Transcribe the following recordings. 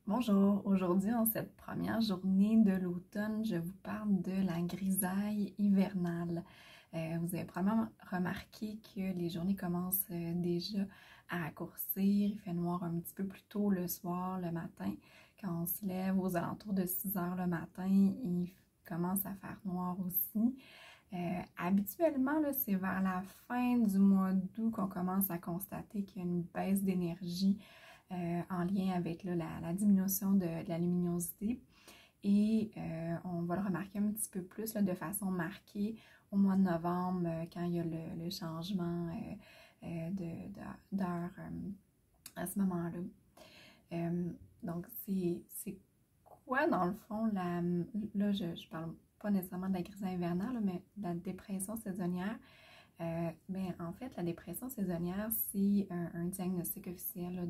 Bonjour, aujourd'hui en cette première journée de l'automne, je vous parle de la grisaille hivernale. Vous avez probablement remarqué que les journées commencent déjà à raccourcir, il fait noir un petit peu plus tôt le soir, le matin. Quand on se lève aux alentours de 6 heures le matin, il commence à faire noir aussi. Habituellement, c'est vers la fin du mois d'août qu'on commence à constater qu'il y a une baisse d'énergie en lien avec la diminution de la luminosité. Et on va le remarquer un petit peu plus de façon marquée au mois de novembre quand il y a le changement d'heure à ce moment-là. Donc, c'est quoi dans le fond, là je parle pas nécessairement de la grisaille hivernale, là, mais de la dépression saisonnière. En fait, la dépression saisonnière, c'est un diagnostic officiel là,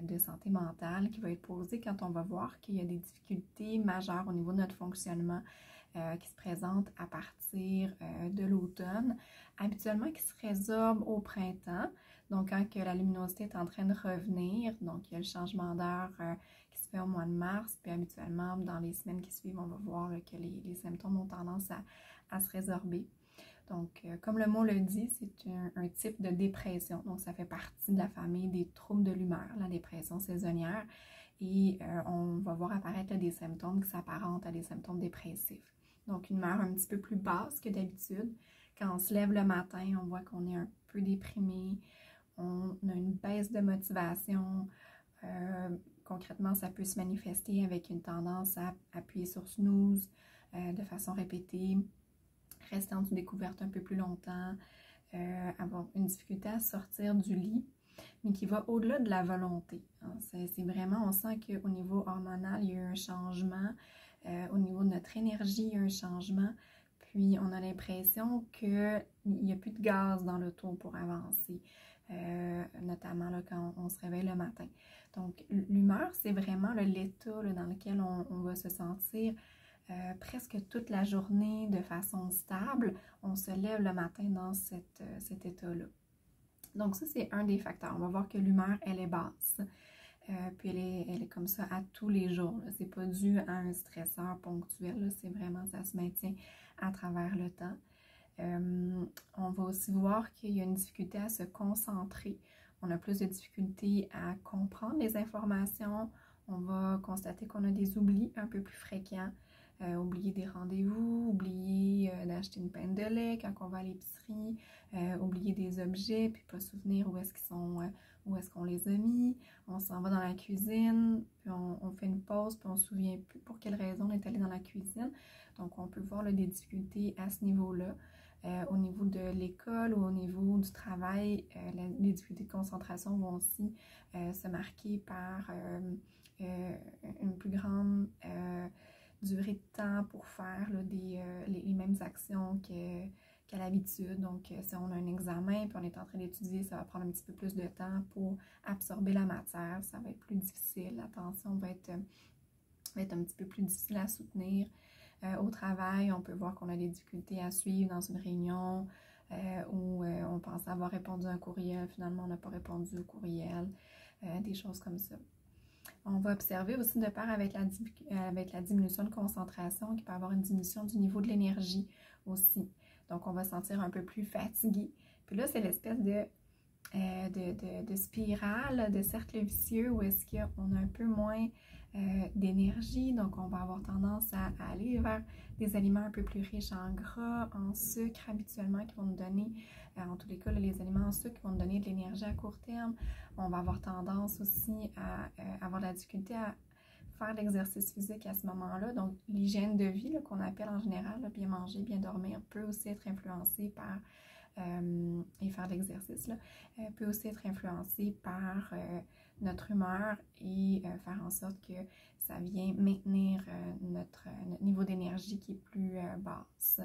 de santé mentale qui va être posé quand on va voir qu'il y a des difficultés majeures au niveau de notre fonctionnement qui se présentent à partir de l'automne, habituellement qui se résorbent au printemps. Donc, quand que la luminosité est en train de revenir, donc il y a le changement d'heure qui se fait au mois de mars, puis habituellement, dans les semaines qui suivent, on va voir que les symptômes ont tendance à se résorber. Donc, comme le mot le dit, c'est un type de dépression. Donc, ça fait partie de la famille des troubles de l'humeur, la dépression saisonnière. Et on va voir apparaître des symptômes qui s'apparentent à des symptômes dépressifs. Donc, une humeur un petit peu plus basse que d'habitude. Quand on se lève le matin, on voit qu'on est un peu déprimé. On a une baisse de motivation. Concrètement, ça peut se manifester avec une tendance à appuyer sur snooze de façon répétée, rester en découverte un peu plus longtemps, avoir une difficulté à sortir du lit, mais qui va au-delà de la volonté. C'est vraiment, on sent qu'au niveau hormonal, il y a eu un changement, au niveau de notre énergie, il y a eu un changement, puis on a l'impression qu'il n'y a plus de gaz dans l'auto pour avancer, notamment là, quand on se réveille le matin. Donc, l'humeur, c'est vraiment l'état dans lequel on va se sentir presque toute la journée de façon stable. On se lève le matin dans cet état-là. Donc ça, c'est un des facteurs. On va voir que l'humeur, elle est basse. Puis elle est comme ça à tous les jours. C'est pas dû à un stresseur ponctuel. C'est vraiment, ça se maintient à travers le temps. On va aussi voir qu'il y a une difficulté à se concentrer. On a plus de difficultés à comprendre les informations. On va constater qu'on a des oublis un peu plus fréquents. Oublier des rendez-vous, oublier d'acheter une pinte de lait quand on va à l'épicerie, oublier des objets, puis pas se souvenir où est-ce qu'ils sont, où est-ce qu'on les a mis. On s'en va dans la cuisine, puis on fait une pause, puis on se souvient plus pour quelle raison on est allé dans la cuisine. Donc, on peut voir là, des difficultés à ce niveau-là. Au niveau de l'école ou au niveau du travail, les difficultés de concentration vont aussi se marquer par une plus grande durée de temps pour faire là, les mêmes actions qu'à l'habitude. Donc, si on a un examen puis on est en train d'étudier, ça va prendre un petit peu plus de temps pour absorber la matière. Ça va être plus difficile. L'attention va être un petit peu plus difficile à soutenir. Au travail, on peut voir qu'on a des difficultés à suivre dans une réunion où on pense avoir répondu à un courriel. Finalement, on n'a pas répondu au courriel. Des choses comme ça. On va observer aussi de pair avec la diminution de concentration qu'il peut y avoir une diminution du niveau de l'énergie aussi. Donc, on va se sentir un peu plus fatigué. Puis là, c'est l'espèce de spirale, de cercle vicieux où est-ce qu'on a un peu moins d'énergie. Donc, on va avoir tendance à aller vers des aliments un peu plus riches en gras, en sucre habituellement qui vont nous donner, en tous les cas, les aliments en sucre qui vont nous donner de l'énergie à court terme. On va avoir tendance aussi à avoir de la difficulté à faire l'exercice physique à ce moment-là. Donc, l'hygiène de vie qu'on appelle en général, là, bien manger, bien dormir, peut aussi être influencée par et faire de l'exercice, peut aussi être influencé par notre humeur et faire en sorte que ça vient maintenir notre niveau d'énergie qui est plus basse.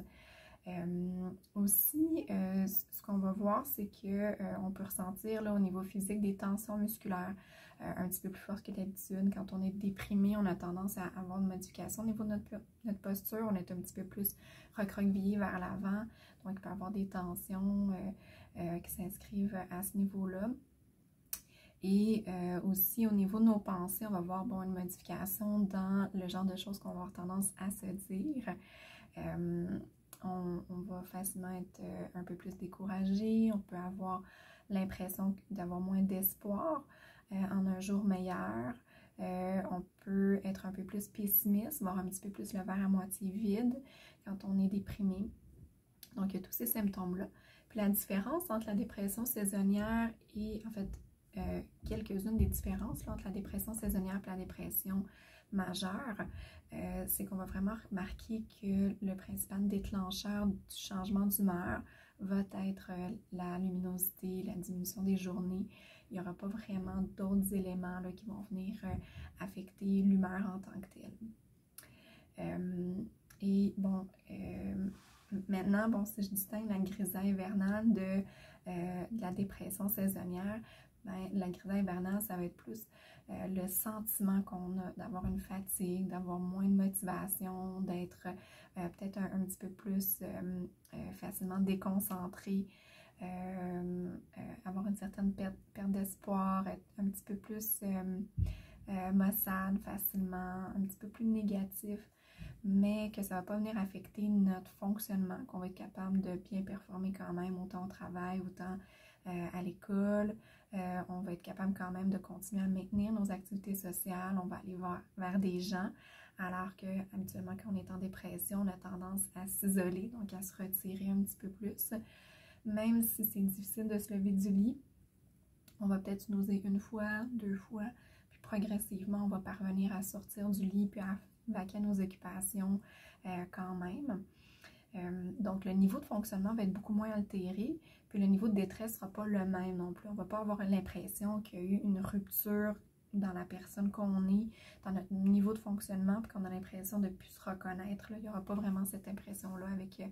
Aussi, ce qu'on va voir, c'est qu'on peut ressentir là, au niveau physique des tensions musculaires un petit peu plus fortes que d'habitude. Quand on est déprimé, on a tendance à avoir une modification au niveau de notre posture. On est un petit peu plus recroquevillé vers l'avant. Donc, il peut y avoir des tensions qui s'inscrivent à ce niveau-là. Et aussi au niveau de nos pensées, on va voir bon, une modification dans le genre de choses qu'on va avoir tendance à se dire. On va facilement être un peu plus découragé, on peut avoir l'impression d'avoir moins d'espoir en un jour meilleur. On peut être un peu plus pessimiste, voir un petit peu plus le verre à moitié vide quand on est déprimé. Donc, il y a tous ces symptômes-là. Puis la différence entre la dépression saisonnière et, en fait, quelques-unes des différences là, entre la dépression saisonnière et la dépression majeure, c'est qu'on va vraiment remarquer que le principal déclencheur du changement d'humeur va être la luminosité, la diminution des journées. Il n'y aura pas vraiment d'autres éléments là, qui vont venir affecter l'humeur en tant que telle. Et bon, maintenant, bon, si je distingue la grisaille hivernale de la dépression saisonnière, ben, la grisaille hivernale, ça va être plus le sentiment qu'on a d'avoir une fatigue, d'avoir moins de motivation, d'être peut-être un petit peu plus facilement déconcentré, avoir une certaine perte d'espoir, être un petit peu plus maussade facilement, un petit peu plus négatif, mais que ça ne va pas venir affecter notre fonctionnement, qu'on va être capable de bien performer quand même, autant au travail, autant à l'école. On va être capable quand même de continuer à maintenir nos activités sociales, on va aller vers des gens, alors que habituellement quand on est en dépression, on a tendance à s'isoler, donc à se retirer un petit peu plus. Même si c'est difficile de se lever du lit, on va peut-être se nauser une fois, 2 fois, puis progressivement, on va parvenir à sortir du lit, puis à vaquer à nos occupations quand même. Donc, le niveau de fonctionnement va être beaucoup moins altéré, puis le niveau de détresse ne sera pas le même non plus. On ne va pas avoir l'impression qu'il y a eu une rupture dans la personne qu'on est, dans notre niveau de fonctionnement, puis qu'on a l'impression de ne plus se reconnaître. Là. Il n'y aura pas vraiment cette impression-là avec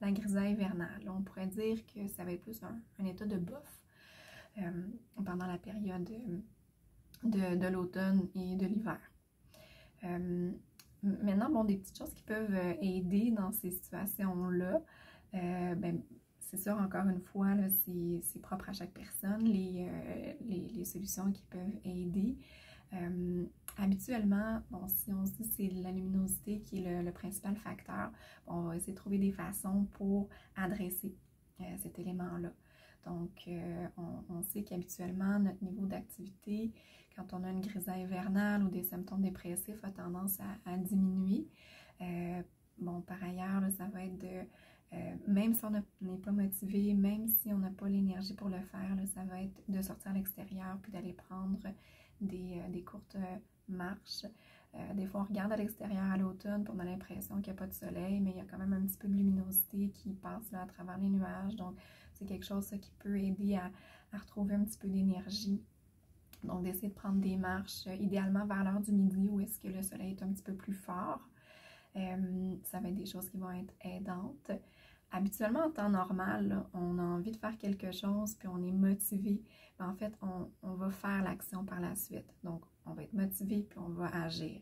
la grisaille hivernale. Là, on pourrait dire que ça va être plus un état de bof pendant la période de l'automne et de l'hiver. Maintenant, bon, des petites choses qui peuvent aider dans ces situations-là, ben, c'est sûr, encore une fois, c'est propre à chaque personne, les solutions qui peuvent aider. Habituellement, bon, si on se dit que c'est la luminosité qui est le principal facteur, bon, on va essayer de trouver des façons pour adresser cet élément-là. Donc, on sait qu'habituellement, notre niveau d'activité, quand on a une grisaille hivernale ou des symptômes dépressifs, a tendance à diminuer. Bon, par ailleurs, là, ça va être même si on n'est pas motivé, même si on n'a pas l'énergie pour le faire, là, ça va être de sortir à l'extérieur puis d'aller prendre des courtes marches. Des fois, on regarde à l'extérieur à l'automne, puis on a l'impression qu'il n'y a pas de soleil, mais il y a quand même un petit peu de luminosité qui passe là, à travers les nuages. Donc, c'est quelque chose ça, qui peut aider à retrouver un petit peu d'énergie. Donc, d'essayer de prendre des marches, idéalement vers l'heure du midi, où est-ce que le soleil est un petit peu plus fort. Ça va être des choses qui vont être aidantes. Habituellement, en temps normal, là, on a envie de faire quelque chose, puis on est motivé. Mais en fait, on va faire l'action par la suite. Donc, on va être motivé, puis on va agir.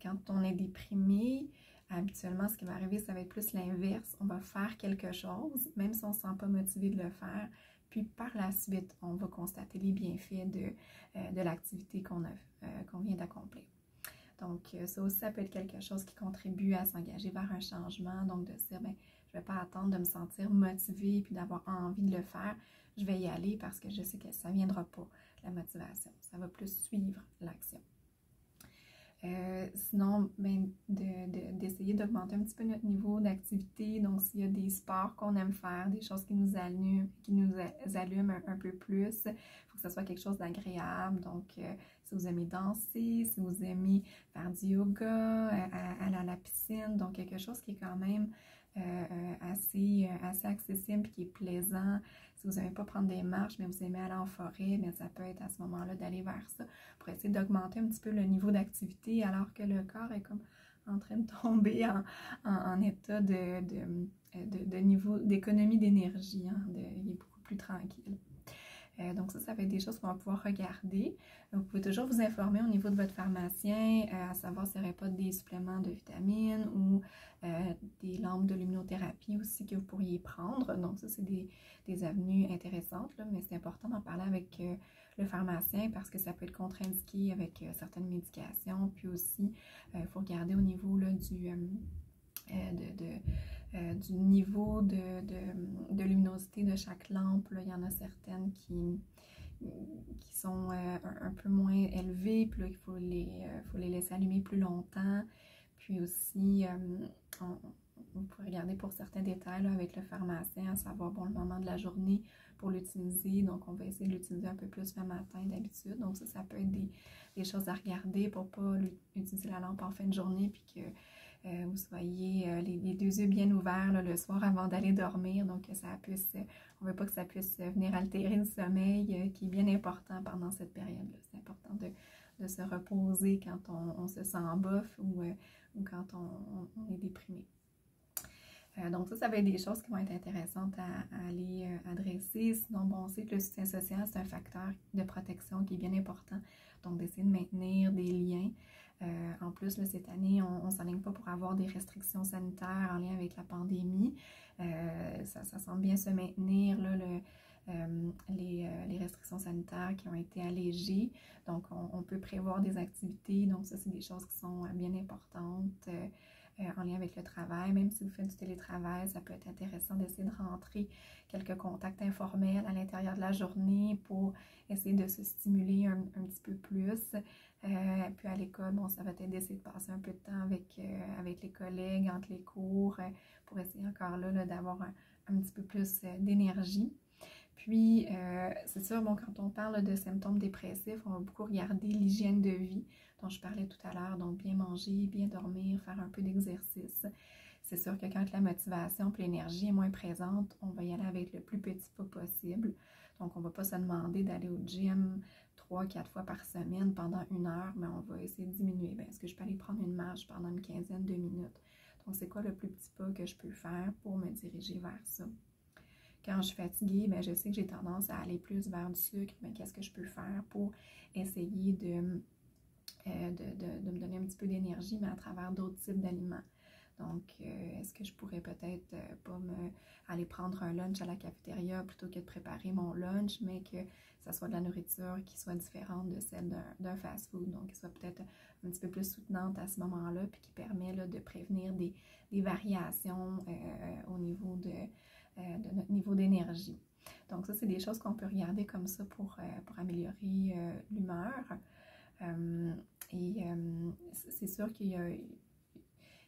Quand on est déprimé, habituellement, ce qui va arriver, ça va être plus l'inverse. On va faire quelque chose, même si on ne se sent pas motivé de le faire. Puis par la suite, on va constater les bienfaits de l'activité qu'on vient d'accomplir. Donc, ça aussi, ça peut être quelque chose qui contribue à s'engager vers un changement. Donc, de se dire, bien, je ne vais pas attendre de me sentir motivée puis d'avoir envie de le faire. Je vais y aller parce que je sais que ça ne viendra pas, la motivation. Ça va plus suivre l'action. Sinon, ben, d'essayer d'augmenter un petit peu notre niveau d'activité. Donc, s'il y a des sports qu'on aime faire, des choses qui nous allument un peu plus, il faut que ce soit quelque chose d'agréable. Donc, si vous aimez danser, si vous aimez faire du yoga, aller à la piscine, donc quelque chose qui est quand même assez accessible et qui est plaisant. Si vous n'aimez pas prendre des marches, mais vous aimez aller en forêt, bien, ça peut être à ce moment-là d'aller vers ça pour essayer d'augmenter un petit peu le niveau d'activité alors que le corps est comme en train de tomber en état de niveau d'économie d'énergie. Hein, il est beaucoup plus tranquille. Donc ça va être des choses qu'on va pouvoir regarder. Vous pouvez toujours vous informer au niveau de votre pharmacien, à savoir s'il n'y aurait pas des suppléments de vitamines ou des lampes de luminothérapie aussi que vous pourriez prendre. Donc ça, c'est des avenues intéressantes, là, mais c'est important d'en parler avec le pharmacien parce que ça peut être contre-indiqué avec certaines médications. Puis aussi, il faut regarder au niveau là, du niveau de luminosité de chaque lampe. Là. Il y en a certaines qui sont un peu moins élevées, puis là, il faut les laisser allumer plus longtemps. Puis aussi, on peut regarder pour certains détails là, avec le pharmacien, à savoir bon, le moment de la journée pour l'utiliser. Donc, on va essayer de l'utiliser un peu plus le matin d'habitude. Donc, ça peut être des choses à regarder pour ne pas utiliser la lampe en fin de journée, puis que vous soyez les deux yeux bien ouverts là, le soir avant d'aller dormir. Donc, on ne veut pas que ça puisse venir altérer le sommeil qui est bien important pendant cette période-là. C'est important de se reposer quand on se sent bof ou quand on est déprimé. Donc ça va être des choses qui vont être intéressantes à aller adresser. Sinon, bon, on sait que le soutien social, c'est un facteur de protection qui est bien important. Donc, d'essayer de maintenir des liens. En plus, là, cette année, on ne s'enligne pas pour avoir des restrictions sanitaires en lien avec la pandémie. Ça semble bien se maintenir, là, les restrictions sanitaires qui ont été allégées. Donc, on peut prévoir des activités. Donc, ça, c'est des choses qui sont bien importantes. En lien avec le travail, même si vous faites du télétravail, ça peut être intéressant d'essayer de rentrer quelques contacts informels à l'intérieur de la journée pour essayer de se stimuler un petit peu plus. Puis à l'école, bon, ça va être d'essayer de passer un peu de temps avec les collègues, entre les cours, pour essayer encore là d'avoir un petit peu plus d'énergie. Puis, c'est sûr, bon, quand on parle de symptômes dépressifs, on va beaucoup regarder l'hygiène de vie dont je parlais tout à l'heure. Donc, bien manger, bien dormir, faire un peu d'exercice. C'est sûr que quand la motivation et l'énergie est moins présente, on va y aller avec le plus petit pas possible. Donc, on ne va pas se demander d'aller au gym 3-4 fois par semaine pendant 1 heure, mais on va essayer de diminuer. Bien, est-ce que je peux aller prendre une marche pendant une quinzaine de minutes? Donc, c'est quoi le plus petit pas que je peux faire pour me diriger vers ça? Quand je suis fatiguée, bien, je sais que j'ai tendance à aller plus vers du sucre. Mais qu'est-ce que je peux faire pour essayer de me donner un petit peu d'énergie, mais à travers d'autres types d'aliments? Donc, est-ce que je pourrais peut-être pas aller prendre un lunch à la cafétéria plutôt que de préparer mon lunch, mais que ça soit de la nourriture qui soit différente de celle d'un fast-food, donc qui soit peut-être un petit peu plus soutenante à ce moment-là, puis qui permet là, de prévenir des variations au niveau de notre niveau d'énergie. Donc ça, c'est des choses qu'on peut regarder comme ça pour améliorer l'humeur. C'est sûr qu'il y a,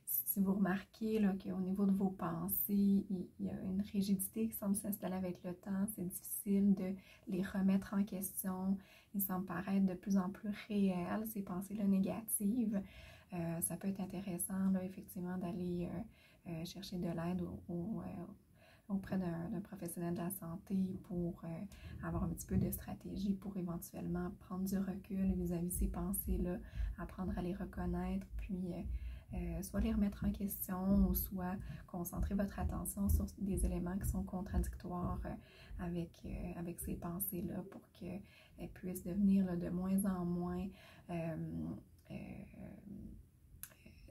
si vous remarquez qu'au niveau de vos pensées, il y a une rigidité qui semble s'installer avec le temps, c'est difficile de les remettre en question. Ils semblent paraître de plus en plus réels, ces pensées-là négatives. Ça peut être intéressant, là, effectivement, d'aller chercher de l'aide auprès d'un professionnel de la santé pour avoir un petit peu de stratégie pour éventuellement prendre du recul vis-à-vis de ces pensées-là, apprendre à les reconnaître, puis soit les remettre en question ou soit concentrer votre attention sur des éléments qui sont contradictoires avec ces pensées-là pour qu'elles puissent devenir là, de moins en moins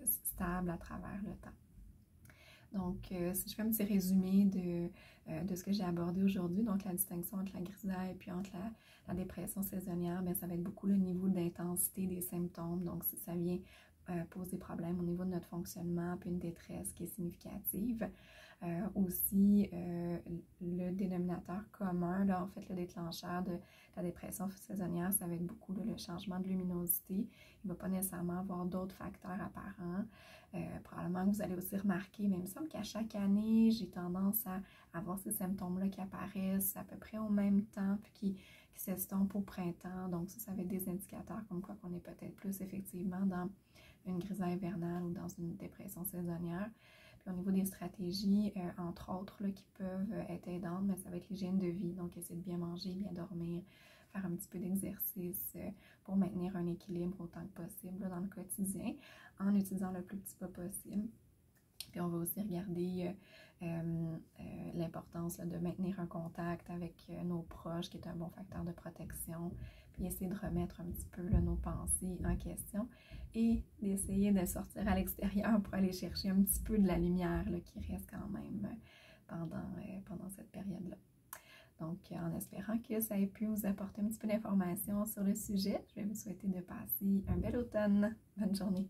stables à travers le temps. Donc, si je fais un petit résumé de ce que j'ai abordé aujourd'hui, donc la distinction entre la grisaille et puis entre la dépression saisonnière, bien, ça va être beaucoup le niveau d'intensité des symptômes. Donc, si ça vient poser des problèmes au niveau de notre fonctionnement, puis une détresse qui est significative. Aussi, le dénominateur commun, là, en fait, le déclencheur de la dépression saisonnière, ça va être beaucoup là, le changement de luminosité. Il ne va pas nécessairement avoir d'autres facteurs apparents. Probablement que vous allez aussi remarquer, mais il me semble qu'à chaque année, j'ai tendance à avoir ces symptômes-là qui apparaissent à peu près au même temps, puis qui s'estompent au printemps. Donc ça va être des indicateurs comme quoi qu'on est peut-être plus effectivement dans une grisaille hivernale ou dans une dépression saisonnière. Puis au niveau des stratégies, entre autres, là, qui peuvent être aidantes, mais ça va être l'hygiène de vie. Donc, essayer de bien manger, bien dormir, faire un petit peu d'exercice pour maintenir un équilibre autant que possible là, dans le quotidien, en utilisant le plus petit pas possible. Puis on va aussi regarder l'importance là, de maintenir un contact avec nos proches, qui est un bon facteur de protection, puis essayer de remettre un petit peu là, nos pensées en question et d'essayer de sortir à l'extérieur pour aller chercher un petit peu de la lumière là, qui reste quand même pendant cette période-là. Donc, en espérant que ça ait pu vous apporter un petit peu d'informations sur le sujet, je vais vous souhaiter de passer un bel automne. Bonne journée!